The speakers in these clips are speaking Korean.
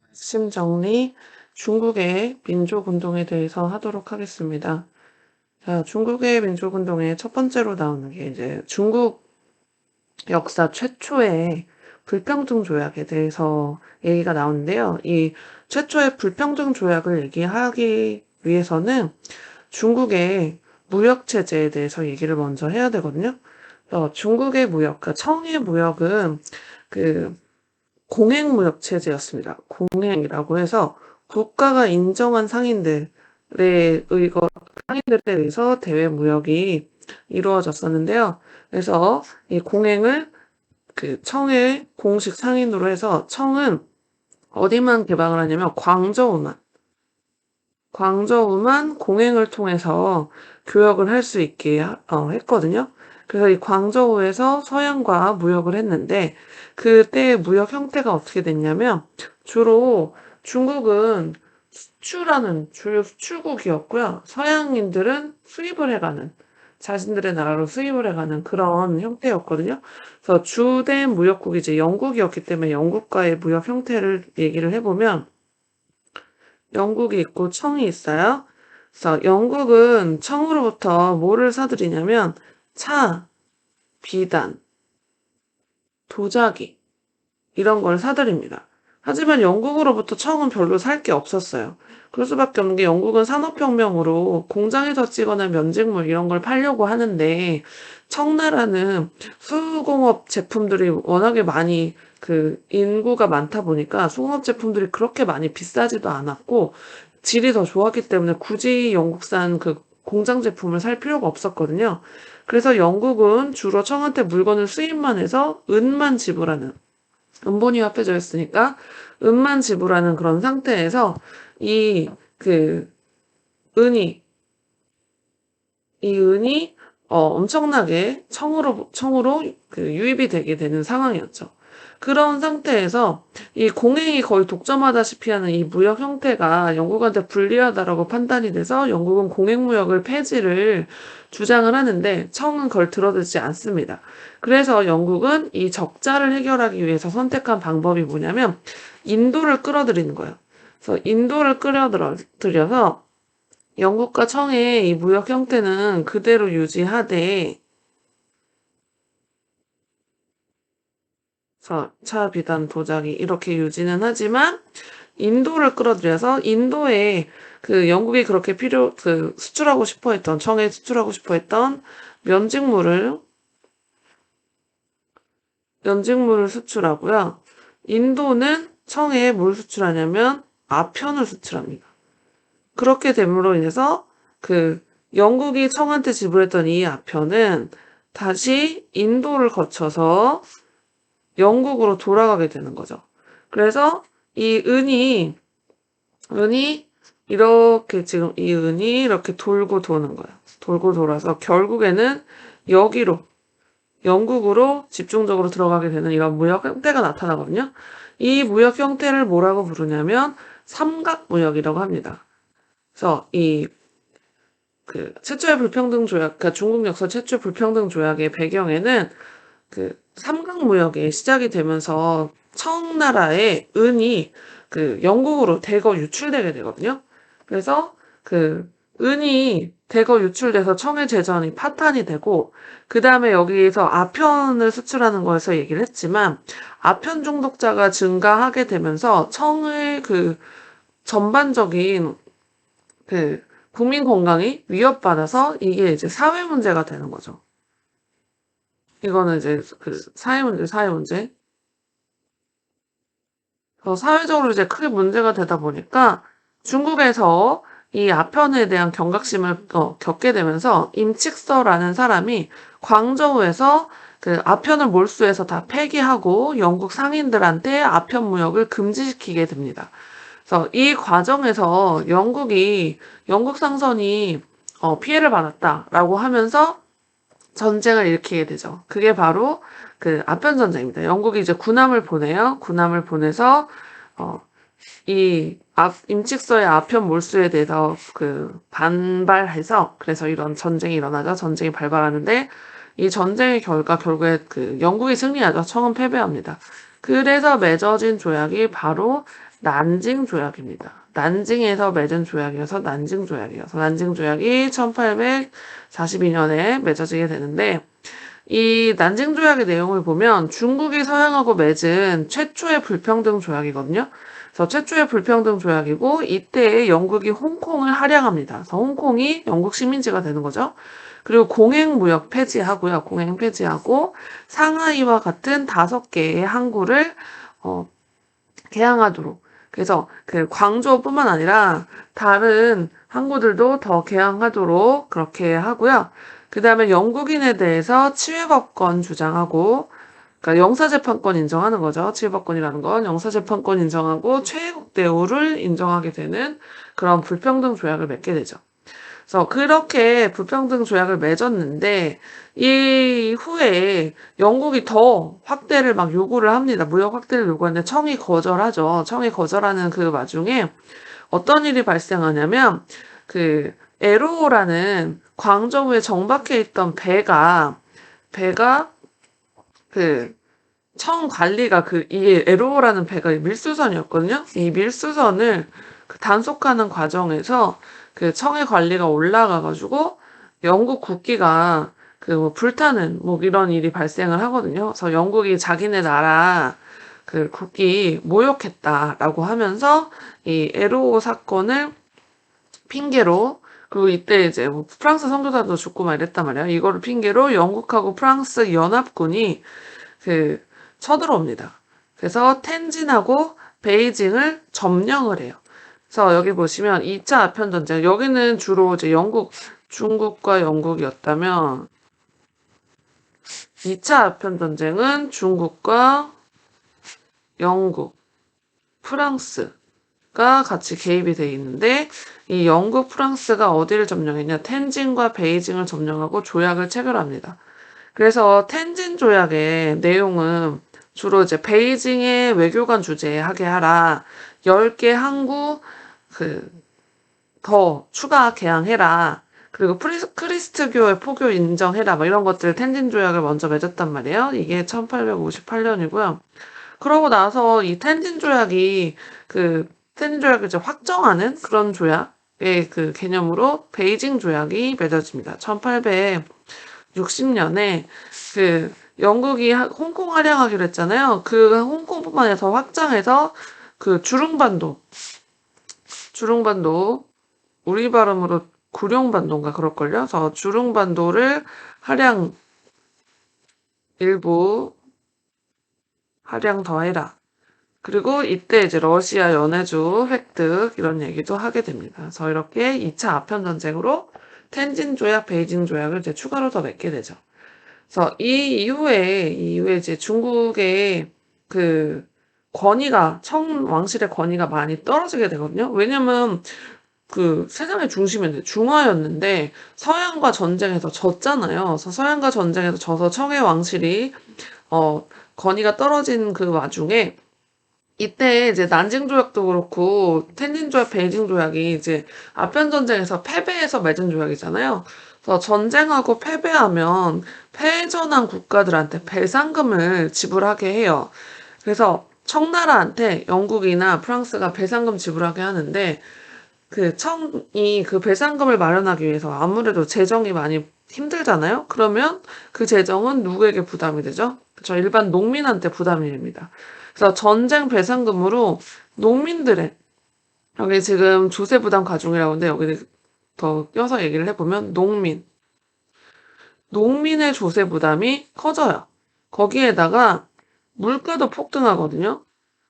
핵심 정리, 중국의 민족운동에 대해서 하도록 하겠습니다. 자, 중국의 민족운동의 첫 번째로 나오는 게 이제 중국 역사 최초의 불평등 조약에 대해서 얘기가 나오는데요. 이 최초의 불평등 조약을 얘기하기 위해서는 중국의 무역 체제에 대해서 얘기를 먼저 해야 되거든요. 중국의 무역, 그러니까 청의 무역은 그 공행무역 체제였습니다. 공행이라고 해서 국가가 인정한 상인들에 의해서 대외 무역이 이루어졌었는데요. 그래서 이 공행을 청의 공식 상인으로 해서 청은 어디만 개방을 하냐면 광저우만 공행을 통해서 교역을 할 수 있게 했거든요. 그래서 이 광저우에서 서양과 무역을 했는데 그때의 무역 형태가 어떻게 됐냐면 주로 중국은 수출하는 주요 수출국이었고요. 서양인들은 수입을 해가는 자신들의 나라로 수입을 해가는 그런 형태였거든요. 그래서 주된 무역국이 이제 영국이었기 때문에 영국과의 무역 형태를 얘기를 해보면 영국이 있고 청이 있어요. 그래서 영국은 청으로부터 뭐를 사들이냐면 차, 비단, 도자기 이런 걸 사들입니다. 하지만 영국으로부터 청은 별로 살 게 없었어요. 그럴 수밖에 없는 게 영국은 산업혁명으로 공장에서 찍어낸 면직물 이런 걸 팔려고 하는데 청나라는 수공업 제품들이 워낙에 많이 인구가 많다 보니까 수공업 제품들이 그렇게 많이 비싸지도 않았고 질이 더 좋았기 때문에 굳이 영국산 공장 제품을 살 필요가 없었거든요. 그래서 영국은 주로 청한테 물건을 수입만 해서 은만 지불하는 은본이 화폐져 있으니까 은만 지불하는 그런 상태에서 이 은이 엄청나게 청으로 유입이 되게 되는 상황이었죠. 그런 상태에서 이 공행이 거의 독점하다시피 하는 이 무역 형태가 영국한테 불리하다라고 판단이 돼서 영국은 공행무역을 폐지를 주장을 하는데 청은 그걸 들어주지 않습니다. 그래서 영국은 이 적자를 해결하기 위해서 선택한 방법이 뭐냐면 인도를 끌어들이는 거예요. 그래서 인도를 끌어들여서 영국과 청의 이 무역 형태는 그대로 유지하되 차, 비단, 도자기 이렇게 유지는 하지만 인도를 끌어들여서 인도에 영국이 그렇게 수출하고 싶어 했던 청에 수출하고 싶어 했던 면직물을 수출하고요. 인도는 청에 뭘 수출하냐면 아편을 수출합니다. 그렇게 됨으로 인해서 영국이 청한테 지불했던 이 아편은 다시 인도를 거쳐서 영국으로 돌아가게 되는 거죠. 그래서 이 은이 이렇게 지금 이 은이 이렇게 돌고 도는 거예요. 돌고 돌아서 결국에는 영국으로 집중적으로 들어가게 되는 이런 무역 형태가 나타나거든요. 이 무역 형태를 뭐라고 부르냐면 삼각무역이라고 합니다. 그래서 최초의 불평등 조약, 그러니까 중국 역사 최초의 불평등 조약의 배경에는 삼각무역이 시작이 되면서 청나라의 은이 영국으로 대거 유출되게 되거든요. 그래서 은이 대거 유출돼서 청의 재정이 파탄이 되고 그 다음에 여기에서 아편을 수출하는 거에서 얘기를 했지만 아편 중독자가 증가하게 되면서 청의 전반적인 국민 건강이 위협받아서 이게 이제 사회 문제가 되는 거죠. 이거는 이제 사회 문제. 사회적으로 이제 크게 문제가 되다 보니까 중국에서 이 아편에 대한 경각심을 겪게 되면서 임칙서라는 사람이 광저우에서 아편을 몰수해서 다 폐기하고 영국 상인들한테 아편 무역을 금지시키게 됩니다. 그래서 이 과정에서 영국 상선이 피해를 받았다라고 하면서 전쟁을 일으키게 되죠. 그게 바로 아편 전쟁입니다. 영국이 이제 군함을 보내요. 군함을 보내서 임칙서의 아편 몰수에 대해서 반발해서 그래서 이런 전쟁이 일어나죠. 전쟁이 발발하는데 이 전쟁의 결과 결국에 영국이 승리하죠. 청은 패배합니다. 그래서 맺어진 조약이 바로 난징 조약입니다. 난징에서 맺은 조약이어서 난징 조약이어서 난징 조약이 1842년에 맺어지게 되는데 이 난징 조약의 내용을 보면 중국이 서양하고 맺은 최초의 불평등 조약이거든요. 그래서 최초의 불평등 조약이고 이때에 영국이 홍콩을 할양합니다. 그래서 홍콩이 영국 식민지가 되는 거죠. 그리고 공행무역 폐지하고요. 공행 폐지하고 상하이와 같은 5개의 항구를 개항하도록. 그래서 그 광저우뿐만 아니라 다른 항구들도 더 개항하도록 그렇게 하고요. 그 다음에 영국인에 대해서 치외법권 주장하고, 그러니까 영사재판권 인정하는 거죠. 치외법권이라는 건 영사재판권 인정하고 최애국 대우를 인정하게 되는 그런 불평등 조약을 맺게 되죠. 그래서 그렇게 불평등 조약을 맺었는데 이후에 영국이 더 확대를 막 요구를 합니다. 무역 확대를 요구하는데 청이 거절하죠. 청이 거절하는 그 와중에 어떤 일이 발생하냐면 그 에로라는 광저우에 정박해 있던 배가 그 청 관리가 이 에로라는 배가 밀수선이었거든요. 이 밀수선을 그 단속하는 과정에서 그 청의 관리가 올라가가지고 영국 국기가 뭐 불타는 뭐 이런 일이 발생을 하거든요. 그래서 영국이 자기네 나라 그 국기 모욕했다라고 하면서 이 에로 사건을 핑계로 그리고 이때 이제 뭐 프랑스 선교사도 죽고 막 이랬단 말이에요. 이거를 핑계로 영국하고 프랑스 연합군이 쳐들어옵니다. 그래서 텐진하고 베이징을 점령을 해요. 그래서 여기 보시면 2차 아편전쟁, 여기는 주로 이제 중국과 영국이었다면 2차 아편전쟁은 중국과 영국, 프랑스가 같이 개입이 돼 있는데 이 영국, 프랑스가 어디를 점령했냐? 텐진과 베이징을 점령하고 조약을 체결합니다. 그래서 텐진 조약의 내용은 주로 이제 베이징의 외교관 주재하게 하라. 10개 항구 더 추가 개항해라. 그리고 크리스트교의 포교 인정해라. 뭐 이런 것들 텐진 조약을 먼저 맺었단 말이에요. 이게 1858년이고요. 그러고 나서 이 텐진 조약이 텐진 조약을 이제 확정하는 그런 조약의 그 개념으로 베이징 조약이 맺어집니다. 1860년에 영국이 홍콩 할양하기로 했잖아요. 그 홍콩뿐만 아니라 더 확장해서 주룽반도, 우리 발음으로 구룡반도인가 그럴걸요? 그래서 주룽반도를 일부 할양 더해라. 그리고 이때 이제 러시아 연해주 획득 이런 얘기도 하게 됩니다. 그래서 이렇게 2차 아편전쟁으로 텐진 조약, 베이징 조약을 이제 추가로 더 맺게 되죠. 그래서 이 이후에 이제 중국의 청 왕실의 권위가 많이 떨어지게 되거든요. 왜냐면 세상의 중심이었는데, 중화였는데, 서양과 전쟁에서 졌잖아요. 그래서 서양과 전쟁에서 져서 청의 왕실이, 권위가 떨어진 그 와중에, 이때 이제 난징 조약도 그렇고, 텐진 조약, 베이징 조약이 이제 아편 전쟁에서 패배해서 맺은 조약이잖아요. 그래서 전쟁하고 패배하면 패전한 국가들한테 배상금을 지불하게 해요. 그래서 청나라한테 영국이나 프랑스가 배상금 지불하게 하는데, 청이 배상금을 마련하기 위해서 아무래도 재정이 많이 힘들잖아요? 그러면 그 재정은 누구에게 부담이 되죠? 그쵸, 일반 농민한테 부담이 됩니다. 그래서 전쟁 배상금으로 농민들의, 여기 지금 조세부담 가중이라고 하는데 여기 더 껴서 얘기를 해보면 농민의 조세 부담이 커져요. 거기에다가 물가도 폭등하거든요.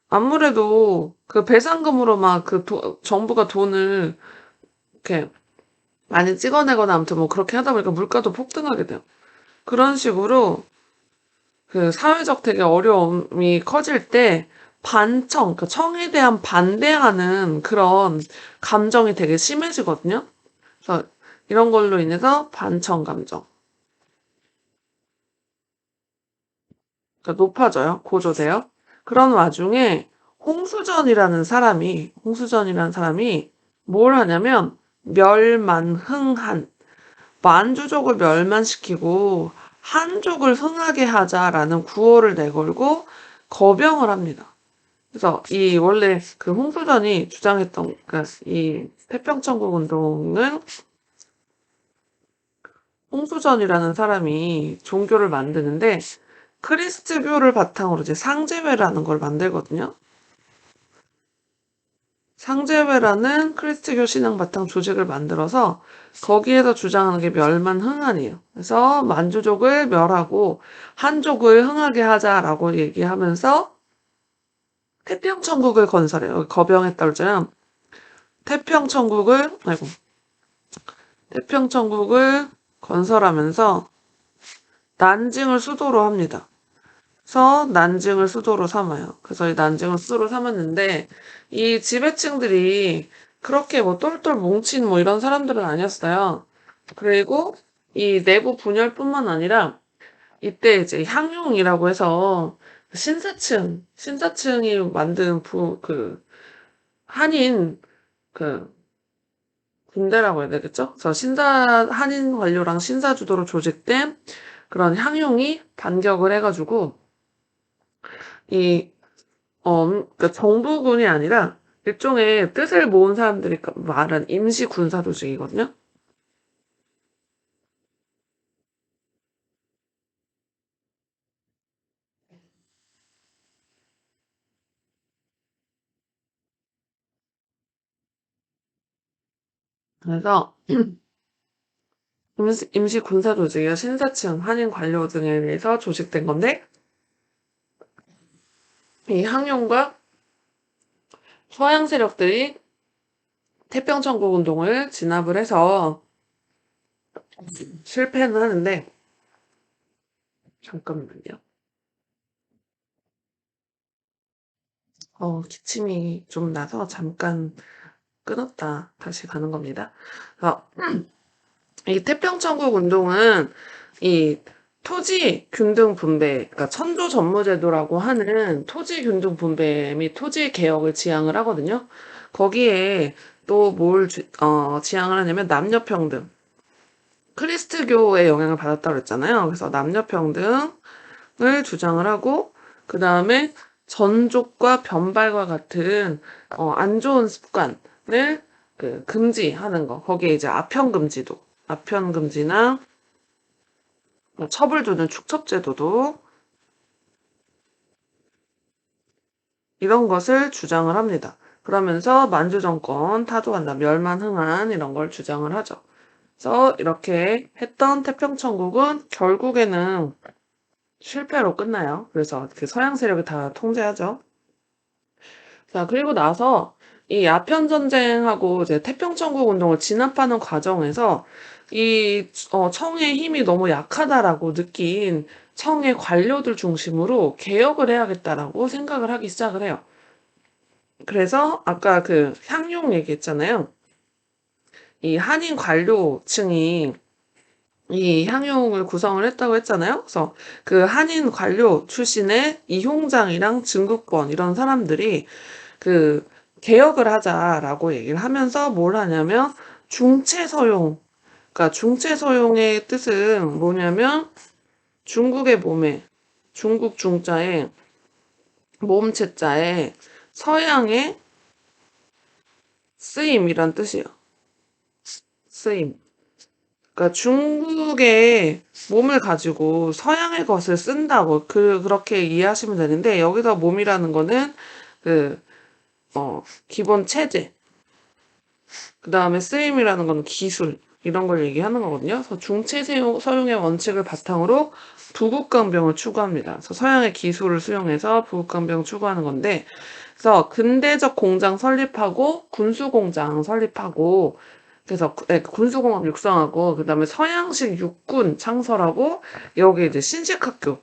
아무래도 배상금으로 막 정부가 돈을 이렇게 많이 찍어내거나 아무튼 뭐 그렇게 하다 보니까 물가도 폭등하게 돼요. 그런 식으로 사회적 되게 어려움이 커질 때 그러니까 청에 대한 반대하는 그런 감정이 되게 심해지거든요. 그래서 이런 걸로 인해서 반청 감정. 그러니까 높아져요. 고조돼요. 그런 와중에 홍수전이라는 사람이 뭘 하냐면 멸만흥한 만주족을 멸만시키고 한족을 흥하게 하자라는 구호를 내걸고 거병을 합니다. 그래서 이 원래 그 홍수전이 주장했던 그러니까 이 태평천국 운동은 홍수전이라는 사람이 종교를 만드는데 크리스트교를 바탕으로 이제 상제회라는 걸 만들거든요. 상제회라는 크리스트교 신앙 바탕 조직을 만들어서 거기에서 주장하는 게 멸만흥한이에요. 그래서 만주족을 멸하고 한족을 흥하게 하자라고 얘기하면서 태평천국을 건설해요. 여기 거병했다고 했잖아요. 태평천국을 건설하면서 난징을 수도로 합니다. 그래서 난징을 수도로 삼아요. 그래서 이 난징을 수도로 삼았는데 이 지배층들이 그렇게 뭐 똘똘 뭉친 뭐 이런 사람들은 아니었어요. 그리고 이 내부 분열뿐만 아니라 이때 이제 향용이라고 해서 신사층이 만든 한인 그 군대라고 해야 되겠죠? 그래서 한인 관료랑 신사 주도로 조직된 그런 향용이 반격을 해가지고 이 그러니까 정부군이 아니라 일종의 뜻을 모은 사람들이 말한 임시 군사 조직이거든요. 그래서 임시 군사 조직이요. 신사층, 한인 관료 등에 의해서 조직된 건데 이 항용과 서양 세력들이 태평천국 운동을 진압을 해서 실패는 하는데 잠깐만요. 기침이 좀 나서 잠깐 끊었다 다시 가는 겁니다. 그래서 이 태평천국 운동은 이 토지 균등 분배, 그러니까 천조 전무제도라고 하는 토지 균등 분배 및 토지 개혁을 지향을 하거든요. 거기에 또 뭘 지향을 하냐면 남녀평등. 크리스트교의 영향을 받았다고 그랬잖아요. 그래서 남녀평등을 주장을 하고 그 다음에 전족과 변발과 같은 안 좋은 습관을 금지하는 거. 거기에 이제 아편금지나 첩을 두는 축첩제도도 이런 것을 주장을 합니다. 그러면서 만주정권 타도한다, 멸만흥한 이런 걸 주장을 하죠. 그래서 이렇게 했던 태평천국은 결국에는 실패로 끝나요. 그래서 그 서양 세력이 다 통제하죠. 자, 그리고 나서 이 아편 전쟁하고 이제 태평천국 운동을 진압하는 과정에서 이 청의 힘이 너무 약하다라고 느낀 청의 관료들 중심으로 개혁을 해야겠다라고 생각을 하기 시작을 해요. 그래서 아까 그 향용 얘기했잖아요. 이 한인 관료층이 이 향용을 구성을 했다고 했잖아요. 그래서 그 한인 관료 출신의 이홍장이랑 증국권 이런 사람들이 그 개혁을 하자라고 얘기를 하면서 뭘 하냐면 중체서용. 그러니까 중체서용의 뜻은 뭐냐면 중국의 몸에 중국 중자에 몸체자에 서양의 쓰임이란 뜻이에요. 쓰임. 그러니까 중국의 몸을 가지고 서양의 것을 쓴다고 그렇게 이해하시면 되는데 여기서 몸이라는 거는 그 기본 체제, 그 다음에 쓰임이라는 건 기술, 이런 걸 얘기하는 거거든요. 그래서 중체 서용의 원칙을 바탕으로 부국강병을 추구합니다. 그래서 서양의 기술을 수용해서 부국강병 추구하는 건데, 그래서 근대적 공장 설립하고 군수공장 설립하고, 그래서 군수공업 육성하고, 그 다음에 서양식 육군 창설하고, 여기 이제 신식학교,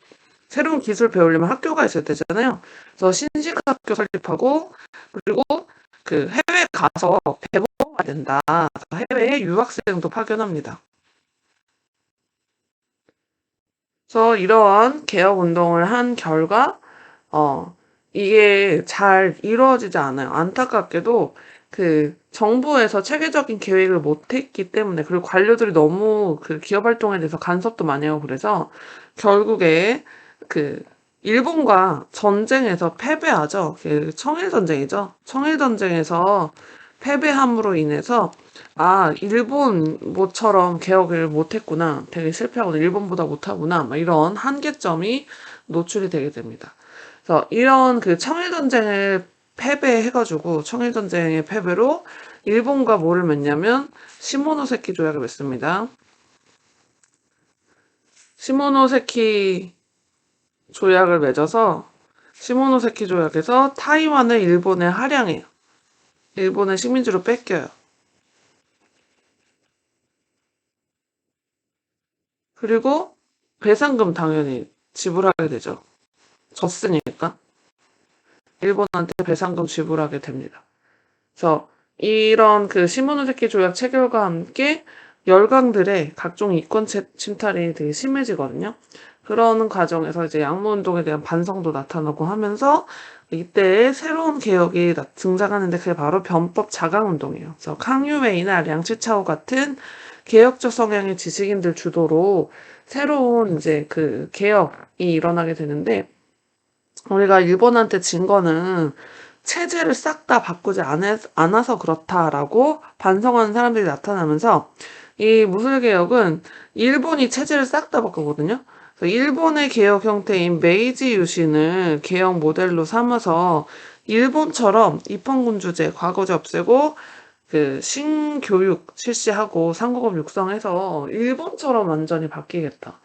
새로운 기술 배우려면 학교가 있어야 되잖아요. 그래서 신식학교 설립하고, 그리고 그 해외 가서 배워야 된다. 해외에 유학생도 파견합니다. 그래서 이러한 개혁 운동을 한 결과 이게 잘 이루어지지 않아요. 안타깝게도 그 정부에서 체계적인 계획을 못했기 때문에 그리고 관료들이 너무 그 기업 활동에 대해서 간섭도 많이 하고 그래서 결국에 그 일본과 전쟁에서 패배하죠. 그 청일전쟁이죠. 청일전쟁에서 패배함으로 인해서 아, 일본 모처럼 개혁을 못했구나. 되게 실패하고 일본보다 못하구나. 막 이런 한계점이 노출이 되게 됩니다. 그래서 이런 그 청일전쟁을 패배해가지고 청일전쟁의 패배로 일본과 뭐를 맺냐면 시모노세키 조약을 맺습니다. 시모노세키 조약을 맺어서 시모노세키 조약에서 타이완을 일본에 할양해요. 일본의 식민지로 뺏겨요. 그리고 배상금 당연히 지불하게 되죠. 졌으니까 일본한테 배상금 지불하게 됩니다. 그래서 이런 그 시모노세키 조약 체결과 함께 열강들의 각종 이권 침탈이 되게 심해지거든요. 그러는 과정에서 이제 양모운동에 대한 반성도 나타나고 하면서 이때 새로운 개혁이 등장하는데 그게 바로 변법 자강운동이에요. 그래서 캉유웨이나 량치차오 같은 개혁적 성향의 지식인들 주도로 새로운 이제 그 개혁이 일어나게 되는데 우리가 일본한테 진 거는 체제를 싹 다 바꾸지 않아서 그렇다라고 반성하는 사람들이 나타나면서 이 무술개혁은 일본이 체제를 싹 다 바꾸거든요. 그래서 일본의 개혁 형태인 메이지 유신을 개혁 모델로 삼아서 일본처럼 입헌군주제, 과거제 없애고 그 신교육 실시하고 상고급 육성해서 일본처럼 완전히 바뀌겠다.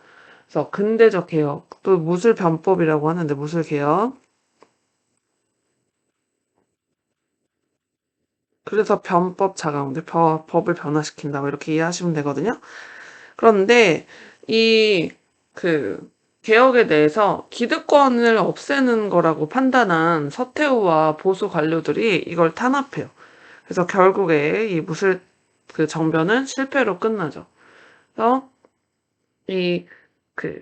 그래서 근대적 개혁, 또 무술변법이라고 하는데 무술개혁. 그래서 변법 자강제, 법을 변화시킨다고 이렇게 이해하시면 되거든요. 그런데 이 그 개혁에 대해서 기득권을 없애는 거라고 판단한 서태후와 보수 관료들이 이걸 탄압해요. 그래서 결국에 이 무술 그 정변은 실패로 끝나죠. 그래서 이 그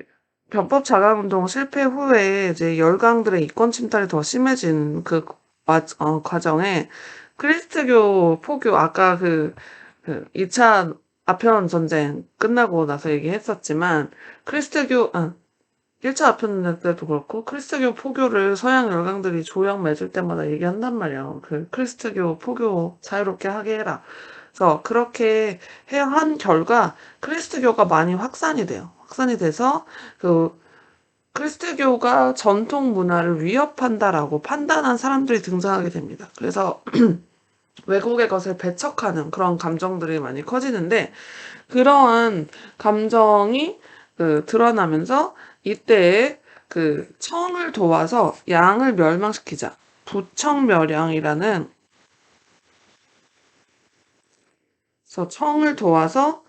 변법 자강운동 실패 후에 이제 열강들의 이권 침탈이 더 심해진 그 과정에 크리스트교 포교 아까 그 2차 아편 전쟁 끝나고 나서 얘기했었지만 크리스트교 1차 아편 전쟁 때도 그렇고 크리스트교 포교를 서양 열강들이 조약 맺을 때마다 얘기한단 말이에요. 그 크리스트교 포교 자유롭게 하게 해라. 그래서 그렇게 한 결과 크리스트교가 많이 확산이 돼요. 확산이 돼서 그 크리스트교가 전통 문화를 위협한다라고 판단한 사람들이 등장하게 됩니다. 그래서 외국의 것을 배척하는 그런 감정들이 많이 커지는데 그러한 감정이 드러나면서 이때에 그 청을 도와서 양을 멸망시키자. 부청멸양이라는 그래서 청을 도와서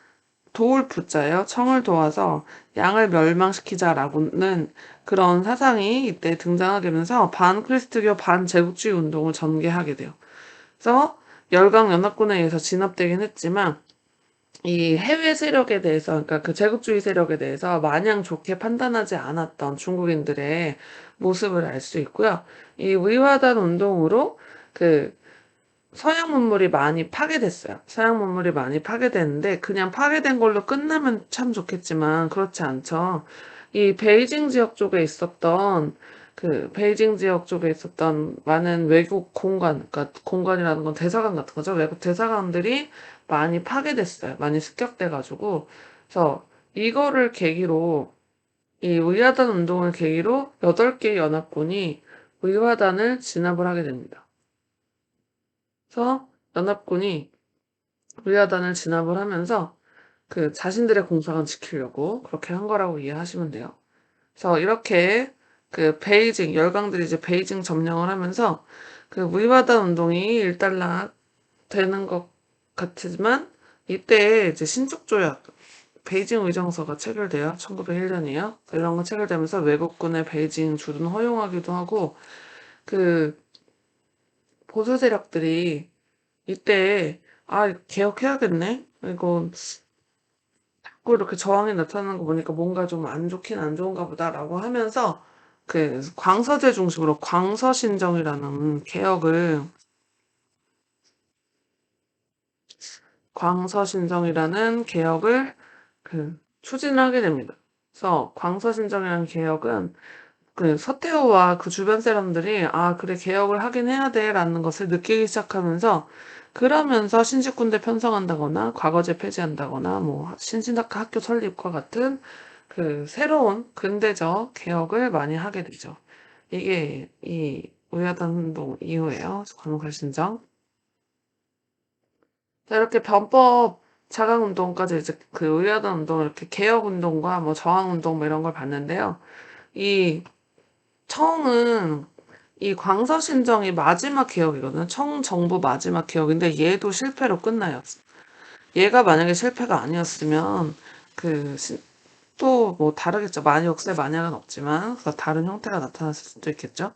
도울 부자예요. 청을 도와서 양을 멸망시키자라고는 그런 사상이 이때 등장하게 되면서 반크리스트교 반제국주의 운동을 전개하게 돼요. 그래서 열강연합군에 의해서 진압되긴 했지만 이 해외 세력에 대해서 그러니까 그 제국주의 세력에 대해서 마냥 좋게 판단하지 않았던 중국인들의 모습을 알 수 있고요. 이 위화단 운동으로 그 서양 문물이 많이 파괴됐어요. 서양 문물이 많이 파괴됐는데 그냥 파괴된 걸로 끝나면 참 좋겠지만 그렇지 않죠. 이 베이징 지역 쪽에 있었던 베이징 지역 쪽에 있었던 많은 외국 공간, 그러니까 공간이라는 건 대사관 같은 거죠. 외국 대사관들이 많이 파괴됐어요. 많이 습격돼가지고. 그래서 이거를 계기로 이 의화단 운동을 계기로 8개 연합군이 의화단을 진압을 하게 됩니다. 그래서 연합군이 의화단을 진압을 하면서 그 자신들의 공산을 지키려고 그렇게 한 거라고 이해하시면 돼요. 그래서 이렇게 그 베이징 열강들이 이제 베이징 점령을 하면서 그 무이와단 운동이 일단락 되는 것 같지만 이때 이제 신축조약 베이징 의정서가 체결돼요. 1901년이에요. 이런 거 체결되면서 외국군의 베이징 주둔 허용하기도 하고 그 보수 세력들이 이때 개혁해야겠네. 이거 자꾸 이렇게 저항이 나타나는 거 보니까 뭔가 좀 안 좋긴 안 좋은가 보다라고 하면서 그 광서제 중심으로 광서신정이라는 개혁을 추진을 하게 됩니다. 그래서 광서신정이라는 개혁은 그 서태후와 그 주변 사람들이 '아 그래 개혁을 하긴 해야 돼.'라는 것을 느끼기 시작하면서 그러면서 신직군대 편성한다거나 과거제 폐지한다거나 뭐 신진학과 학교 설립과 같은 그 새로운 근대적 개혁을 많이 하게 되죠. 이게 이 우야단 운동 이후에요. 광복실신정. 자, 이렇게 변법 자강 운동까지 이제 그 우야단 운동 이렇게 개혁 운동과 뭐 저항 운동 뭐 이런 걸 봤는데요. 이 청은 이 광서신정이 마지막 개혁이거든요. 청 정부 마지막 개혁인데 얘도 실패로 끝나요. 얘가 만약에 실패가 아니었으면 그 또 뭐 다르겠죠. 많이 역사에 만약은 없지만 그래서 다른 형태가 나타났을 수도 있겠죠.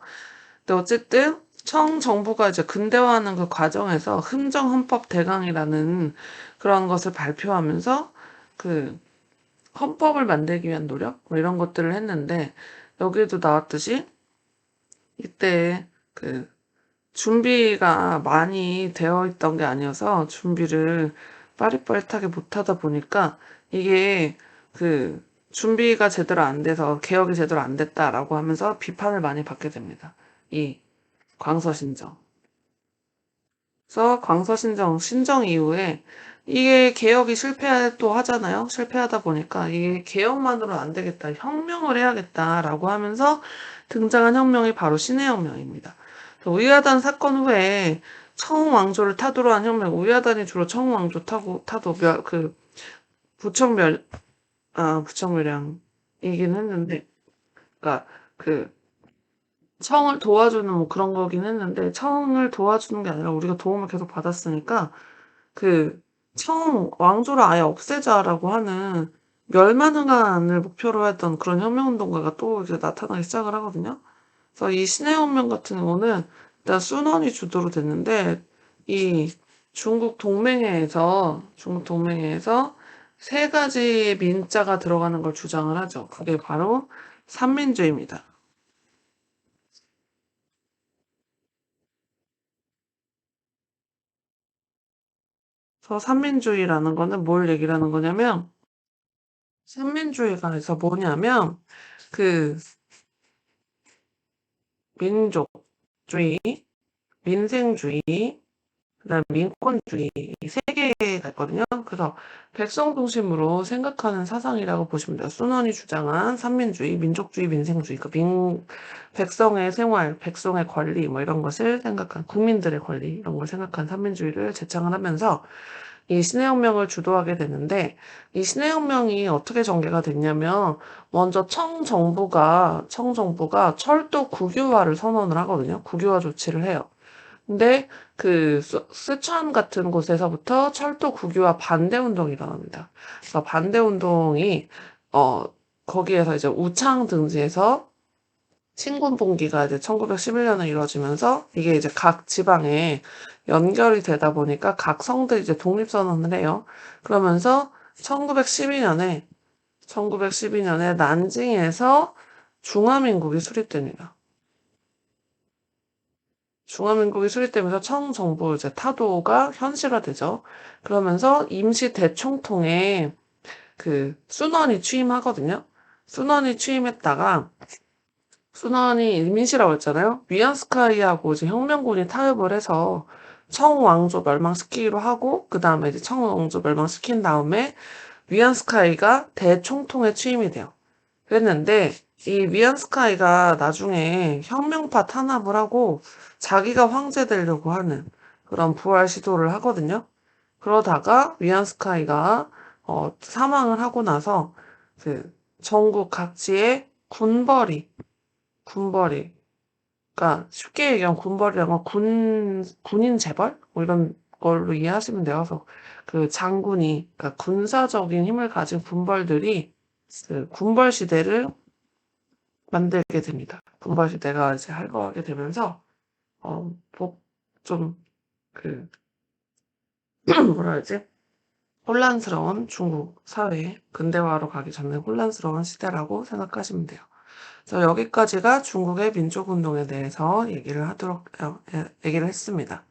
근데 어쨌든 청 정부가 이제 근대화하는 그 과정에서 흥정헌법 대강이라는 그런 것을 발표하면서 그 헌법을 만들기 위한 노력 뭐 이런 것들을 했는데 여기에도 나왔듯이 이때 그 준비가 많이 되어 있던 게 아니어서 준비를 빠릿빠릿하게 못하다 보니까 이게 그 준비가 제대로 안 돼서 개혁이 제대로 안 됐다라고 하면서 비판을 많이 받게 됩니다. 이 광서신정. 그래서 광서신정 신정 이후에 이게 개혁이 실패도 하잖아요. 실패하다 보니까 이게 개혁만으로는 안 되겠다. 혁명을 해야겠다라고 하면서 등장한 혁명이 바로 신해혁명입니다. 우야단 사건 후에 청왕조를 타도로 한 혁명, 우야단이 주로 청왕조 타도 그 부청멸량이긴 했는데, 그러니까 그 청을 도와주는 뭐 그런 거긴 했는데 청을 도와주는 게 아니라 우리가 도움을 계속 받았으니까 그 청 왕조를 아예 없애자라고 하는 멸만응한을 목표로 했던 그런 혁명운동가가 또 이제 나타나기 시작을 하거든요. 그래서 이 신해혁명 같은 경우는 일단 순원이 주도로 됐는데 이 중국 동맹회에서 세 가지 민자가 들어가는 걸 주장을 하죠. 그게 바로 삼민주의입니다. 그래서 삼민주의라는 거는 뭘 얘기를 하는 거냐면 삼민주의가 그래서 뭐냐면 그 민족주의, 민생주의, 그다음 민권주의 이 세 개가 있거든요. 그래서 백성 중심으로 생각하는 사상이라고 보시면 돼요. 순원이 주장한 삼민주의, 민족주의, 민생주의, 백성의 생활, 백성의 권리 뭐 이런 것을 생각한 국민들의 권리 이런 걸 생각한 삼민주의를 제창을 하면서 이 신해혁명을 주도하게 되는데 이 신해혁명이 어떻게 전개가 됐냐면 먼저 청정부가 철도 국유화를 선언을 하거든요. 국유화 조치를 해요. 근데 그 스촨 같은 곳에서부터 철도 국유화 반대 운동이 일어납니다. 그래서 반대 운동이 어 거기에서 이제 우창 등지에서 신군분기가 이제 1911년에 이루어지면서 이게 이제 각 지방에 연결이 되다 보니까 각 성들이 이제 독립선언을 해요. 그러면서 1912년에 난징에서 중화민국이 수립됩니다. 중화민국이 수립되면서 청정부 이제 타도가 현실화되죠. 그러면서 임시 대총통에 그 순원이 취임하거든요. 순원이 취임했다가 순환이 일민시라고 했잖아요. 위안스카이하고 이제 혁명군이 타협을 해서 청왕조 멸망시키기로 하고 그 다음에 이제 청왕조 멸망시킨 다음에 위안스카이가 대총통에 취임이 돼요. 그랬는데 이 위안스카이가 나중에 혁명파 탄압을 하고 자기가 황제 되려고 하는 그런 부활 시도를 하거든요. 그러다가 위안스카이가 사망을 하고 나서 그 전국 각지에 군벌이. 그러니까 쉽게 얘기하면 군벌이란 건 군인 재벌? 뭐 이런 걸로 이해하시면 돼요. 그래서 그 장군이, 그러니까 군사적인 힘을 가진 군벌들이 그 군벌 시대를 만들게 됩니다. 군벌 시대가 이제 활발하게 되면서, 좀, 그, 뭐라 해야지? 혼란스러운 중국 사회, 근대화로 가기 전에 혼란스러운 시대라고 생각하시면 돼요. 그래서 여기까지가 중국의 민족운동에 대해서 얘기를 했습니다.